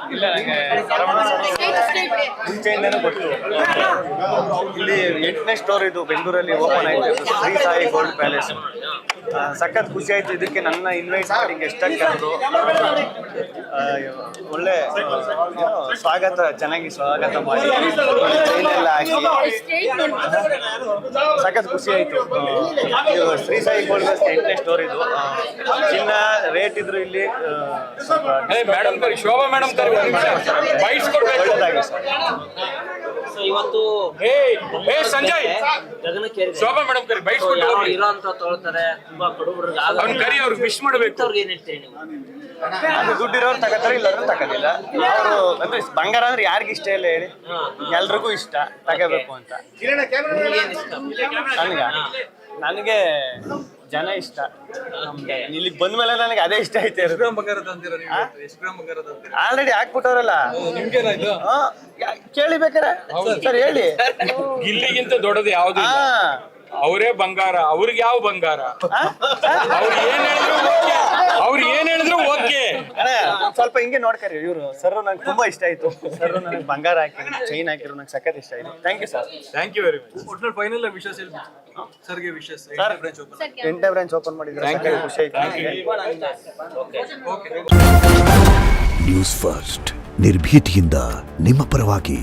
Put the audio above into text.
ಇಲ್ಲ, ಮುಂಚೆಯಿಂದನೂ ಗೊತ್ತು. ಇಲ್ಲಿ 8ನೇ ಸ್ಟೋರ್ ಇದು ಬೆಂಗಳೂರಲ್ಲಿ ಓಪನ್ ಆಯಿತು, ಶ್ರೀ ಸಾಯಿ ಗೋಲ್ಡ್ ಪ್ಯಾಲೇಸ್. ಸಖತ್ ಖುಷಿ ಆಯ್ತು. ಇದಕ್ಕೆ ನನ್ನ ಇನ್ವೈಟ್ ಮಾಡಿ ಗೆಸ್ಟಾಗಿ ಕರೆದು ಒಳ್ಳೆ ಸ್ವಾಗತ, ಚೆನ್ನಾಗಿ ಸ್ವಾಗತ ಮಾಡಿ ಜೈಲೆಲ್ಲ ಹಾಕಿ ಸಖತ್ ಖುಷಿ ಆಯ್ತು. ಇದು ಶ್ರೀ ಸಾಯಿ ಗೋಲ್ಡ್ 8ನೇ ಸ್ಟೋರ್ ಇದು. ಚಿನ್ನ ರೇಟ್ ಇದ್ರು ಇಲ್ಲಿ ಶೋಭಾ ಮೇಡಮ್ ಒಳ್ಳೆದಾಗಿ ಸರ್. ಇವತ್ತು ಸಂಜಯ್ ಶೋಭಾ ಮೇಡಮ್ ಕರಿ ಬೈಟ್ ಇರೋಂತ ತೊಳ್ತಾರೆ ತುಂಬಾ ಬಡವರಿಗೆ ಕರಿ ಅವ್ರಿಗೆ ವಿಶ್ ಮಾಡಬೇಕು. ಅವ್ರಿಗೆ ಏನ್ ಹೇಳ್ತೀರಿ ನೀವು? ಅದು ದುಡ್ಡಿರೋರು ತಗೋತಾರೆ, ಇಲ್ಲರೂ ತಗೋದಿಲ್ಲ. ಅವರು ಅಂದ್ರೆ ಬಂಗಾರ ಅಂದ್ರೆ ಯಾರಿಗ ಇಷ್ಟ ಇಲ್ಲ ಹೇಳಿ, ಎಲ್ರಿಗೂ ಇಷ್ಟ ತಗೋಬೇಕು ಅಂತ. ನನಗೆ ಜನ ಇಷ್ಟ. ಇಲ್ಲಿಗೆ ಬಂದ್ಮೇಲೆ ನನಗೆ ಅದೇ ಇಷ್ಟ ಐತೆ. ಆಲ್ರೆಡಿ ಹಾಕ್ಬಿಟ್ಟವ್ರಲ್ಲ, ಕೇಳಿ ಬೇಕಾರೆ ಸರ್ ಹೇಳಿ. ಇಲ್ಲಿಗಿಂತ ದೊಡ್ಡದು ಯಾವ್ದು? ಅವರೇ ಬಂಗಾರ, ಅವ್ರಿಗೆ ಯಾವ ಬಂಗಾರ? ಅವ್ರು ಏನ್ ಹೇಳಿದ್ರು ಓಕೆ. ಸ್ವಲ್ಪ ಹಿಂಗೆ ನೋಡ್ಕರಿ ಇವ್ರು ಸರ್. ನಂಗೆ ತುಂಬಾ ಇಷ್ಟ ಆಯ್ತು. ಸರ್ ನನಗೆ ಬಂಗಾರ ಹಾಕಿದ್ರು, ಚೈನ್ ಹಾಕಿದ್ರು, ನಂಗೆ ಸಖತ್ ಇಷ್ಟ ಆಯ್ತು. Thank you sir. Thank you very much. ಒಟ್ನಲ್ಲಿ ಫೈನಲ್ ವಿಶಸ್ ಸರ್ಗೆ ವಿಶಸ್. 8ನೇ ಬ್ರಾಂಚ್ ಓಪನ್ ಮಾಡಿದ್ರೆ ಖುಷಿ ಆಯ್ತು. ನ್ಯೂಸ್ ಫಸ್ಟ್ ನಿರ್ಭೀತಿಯಿಂದ ನಿಮ್ಮ ಪರವಾಗಿ.